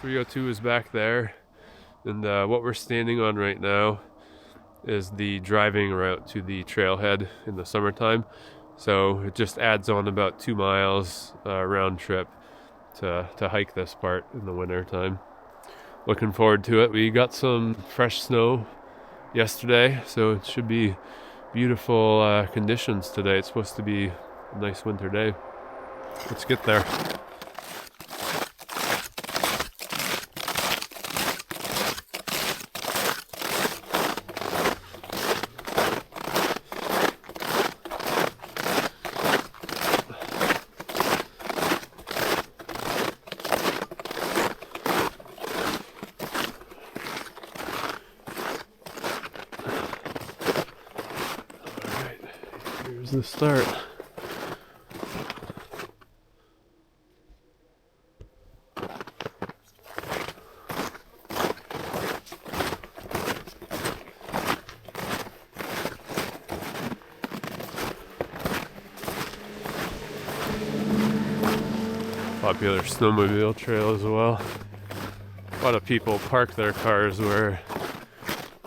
302 is back there, and what we're standing on right now is the driving route to the trailhead in the summertime. So it just adds on about 2 miles round trip to hike this part in the winter time. Looking forward to it. We got some fresh snow yesterday, so it should be beautiful conditions today. It's supposed to be a nice winter day. Let's get there. Here's the start. Popular snowmobile trail as well. A lot of people park their cars where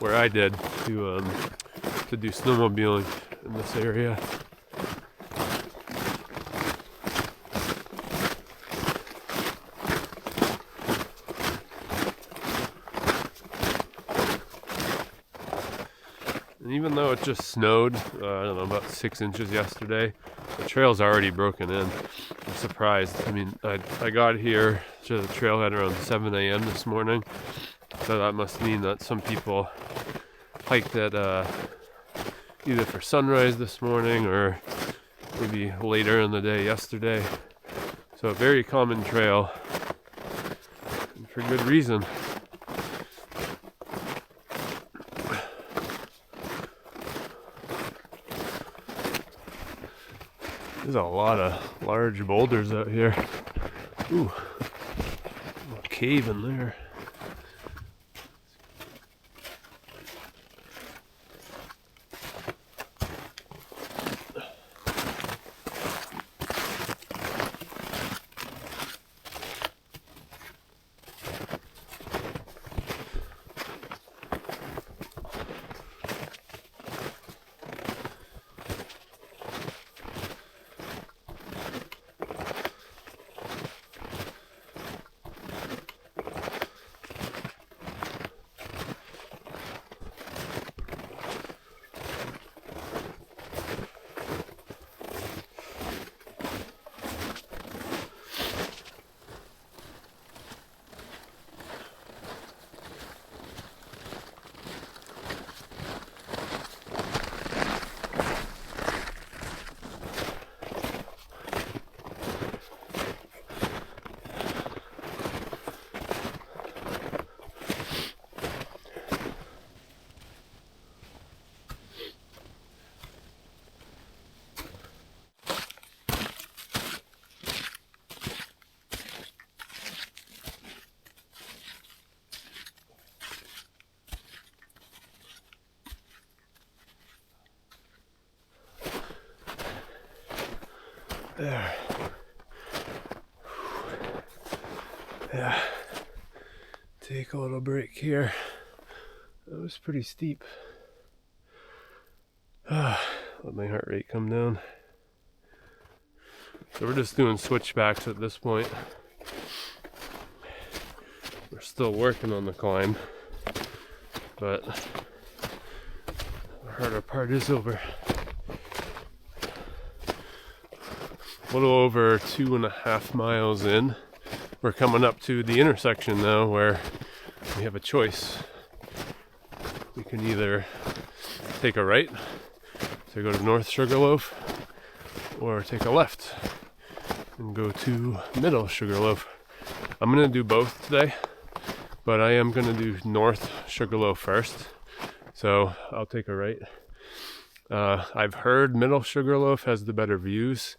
I did to do snowmobiling in this area. And even though it just snowed, I don't know, about 6 inches yesterday, the trail's already broken in. I'm surprised. I mean, I got here to the trailhead around 7 a.m. this morning, so that must mean that some people hiked it either for sunrise this morning or maybe later in the day yesterday. So a very common trail, and for good reason. There's a lot of large boulders out here. Ooh, a cave in there. There. Yeah. Take a little break here. That was pretty steep. Let my heart rate come down. So we're just doing switchbacks at this point. We're still working on the climb, but the harder part is over. A little over 2.5 miles in. We're coming up to the intersection now where we have a choice. We can either take a right to go to North Sugarloaf or take a left and go to Middle Sugarloaf. I'm going to do both today, but I am going to do North Sugarloaf first. So I'll take a right. I've heard Middle Sugarloaf has the better views,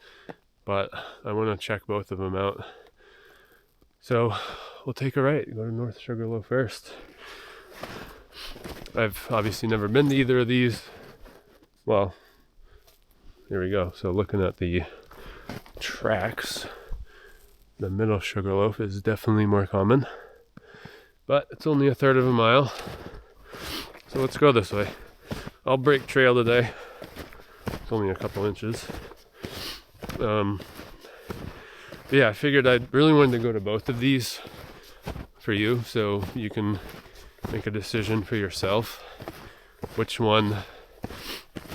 but I want to check both of them out. So we'll take a right, go to North Sugarloaf first. I've obviously never been to either of these. Well, here we go. So looking at the tracks, the Middle Sugarloaf is definitely more common. but it's only a third of a mile. So let's go this way. I'll break trail today. It's only a couple inches. Yeah, I figured I really wanted to go to both of these for you, so you can make a decision for yourself which one,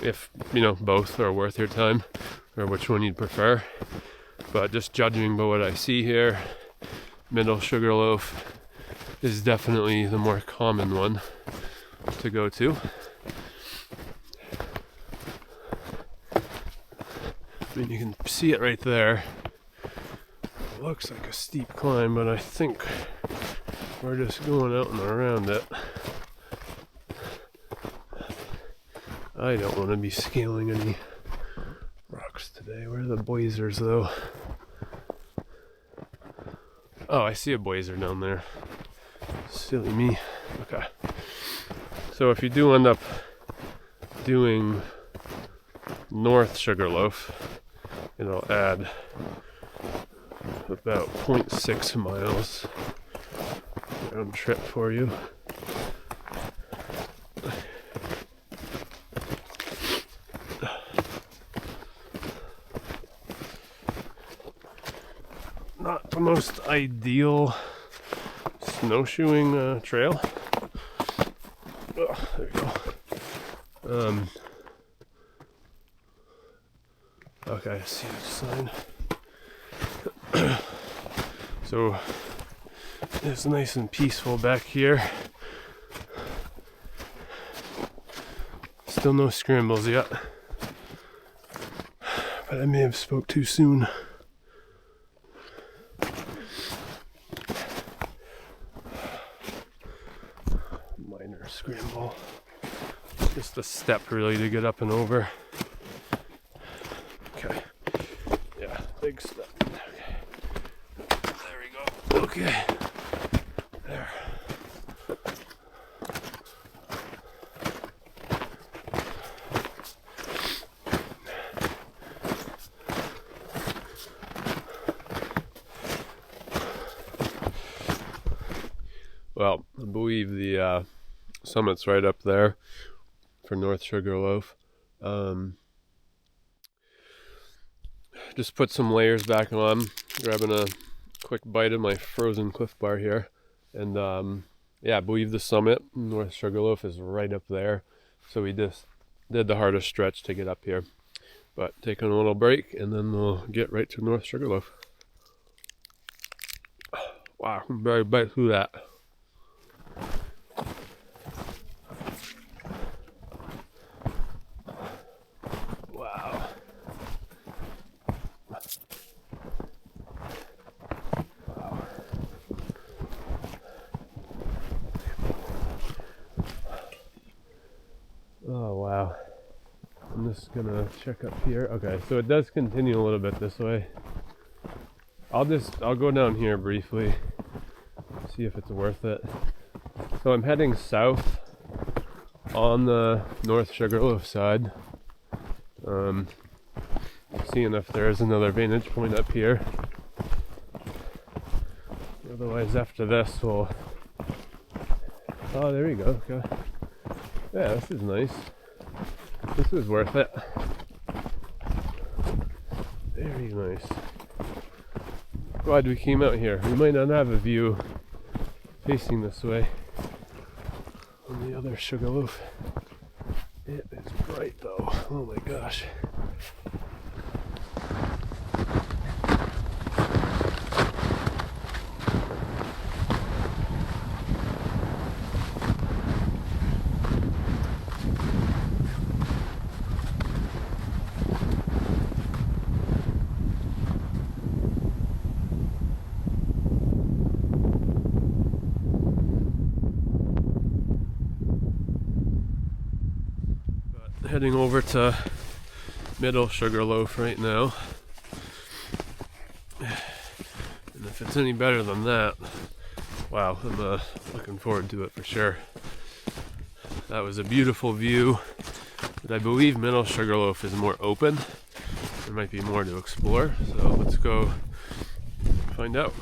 if you know both are worth your time, or which one you'd prefer. But just judging by what I see here, Middle Sugarloaf is definitely the more common one to go to. I mean, you can see it right there. It looks like a steep climb, but I think we're just going out and around it. I don't want to be scaling any rocks today. Where are the boulders though? Oh, I see a boulder down there. Silly me. Okay. So if you do end up doing North Sugarloaf, it'll add about 0.6 miles round trip for you. Not the most ideal snowshoeing trail. Oh, there you go. Okay, I see the sign. So it's nice and peaceful back here. Still no scrambles yet, but I may have spoke too soon. Minor scramble. Just a step really to get up and over. Okay. Yeah, big step. Okay. There we go. Okay. There. Well, I believe the summit's right up there for North Sugarloaf. Just put some layers back on, grabbing a quick bite of my frozen Cliff Bar here. And yeah, I believe the summit, North Sugarloaf, is right up there. So we just did the hardest stretch to get up here. But taking a little break, and then we'll get right to North Sugarloaf. Wow, I'm very bite through that. Wow. Oh wow. I'm just gonna check up here. Okay, so it does continue a little bit this way. I'll go down here briefly, see if it's worth it. So I'm heading south on the North Sugarloaf side. Seeing if there's another vantage point up here. Otherwise, after this, we'll. Oh, there you go. Okay. Yeah, this is nice. This is worth it. Very nice. Glad we came out here. We might not have a view facing this way on the other Sugarloaf. It is bright though. Oh my gosh. Heading over to Middle Sugarloaf right now. And if it's any better than that, wow, I'm looking forward to it for sure. That was a beautiful view, but I believe Middle Sugarloaf is more open. There might be more to explore, so let's go find out.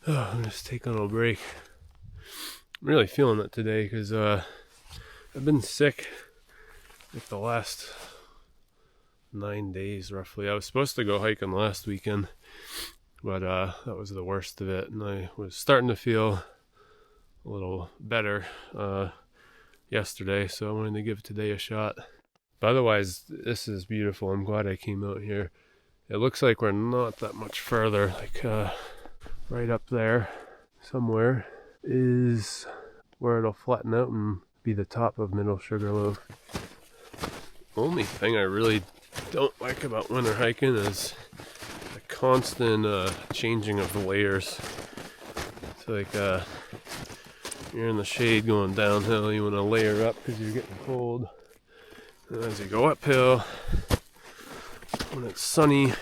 Oh, I'm just taking a little break. I'm really feeling it today because I've been sick like the last 9 days roughly. I was supposed to go hiking last weekend, but that was the worst of it, and I was starting to feel a little better yesterday, so I wanted to give today a shot. But otherwise, this is beautiful. I'm glad I came out here. It looks like we're not that much further, like right up there somewhere is where it'll flatten out and be the top of Middle Sugarloaf. Only thing I really don't like about winter hiking is the constant changing of the layers. It's like you're in the shade going downhill, you want to layer up because you're getting cold. And as you go uphill, when it's sunny, it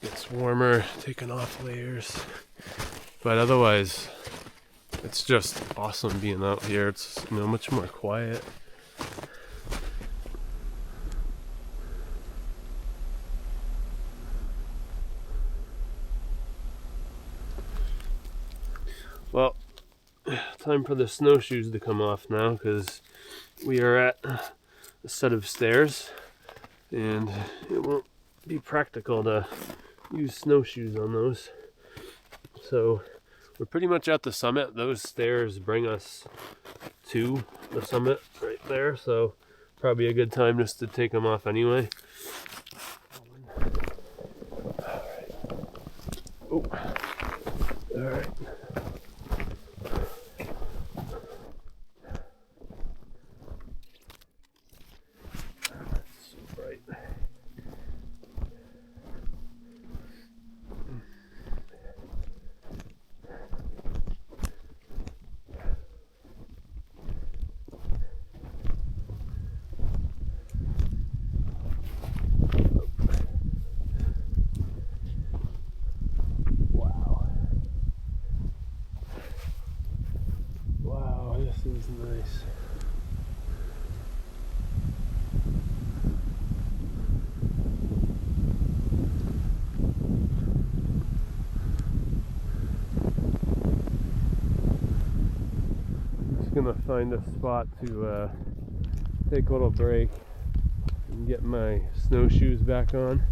gets warmer, taking off layers. But otherwise, it's just awesome being out here. It's, you know, much more quiet. Well, time for the snowshoes to come off now because we are at a set of stairs and it won't be practical to use snowshoes on those. So we're pretty much at the summit. Those stairs bring us to the summit right there, so probably a good time just to take them off anyway. Alright. Oh. Alright. So bright. Wow, this is nice. Just gonna find a spot to take a little break and get my snowshoes back on.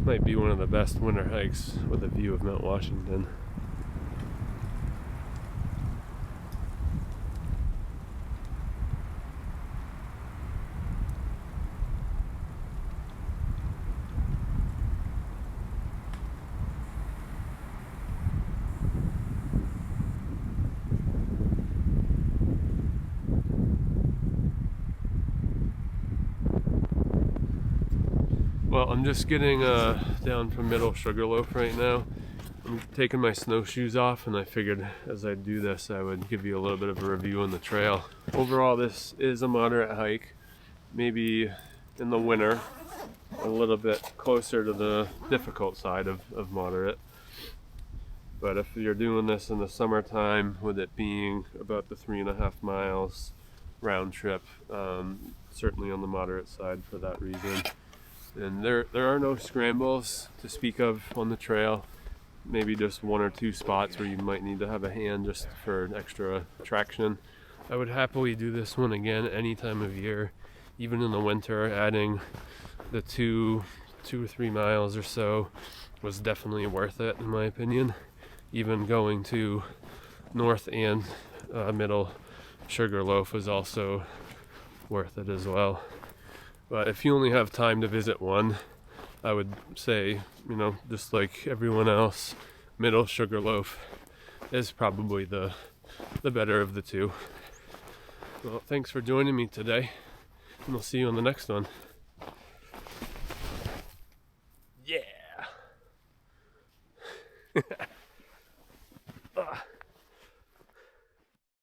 Might be one of the best winter hikes with a view of Mount Washington. Well, I'm just getting down from Middle Sugarloaf right now. I'm taking my snowshoes off, and I figured as I do this I would give you a little bit of a review on the trail. Overall, this is a moderate hike, maybe in the winter a little bit closer to the difficult side of moderate. But if you're doing this in the summertime, with it being about the 3.5 miles round trip, certainly on the moderate side for that reason. And there are no scrambles to speak of on the trail. Maybe just one or two spots where you might need to have a hand just for extra traction. I would happily do this one again any time of year, even in the winter. Adding the two or 3 miles or so was definitely worth it in my opinion. Even going to North and Middle Sugarloaf was also worth it as well. But if you only have time to visit one, I would say, you know, just like everyone else, Middle Sugarloaf is probably the better of the two. Well, thanks for joining me today, and I'll see you on the next one.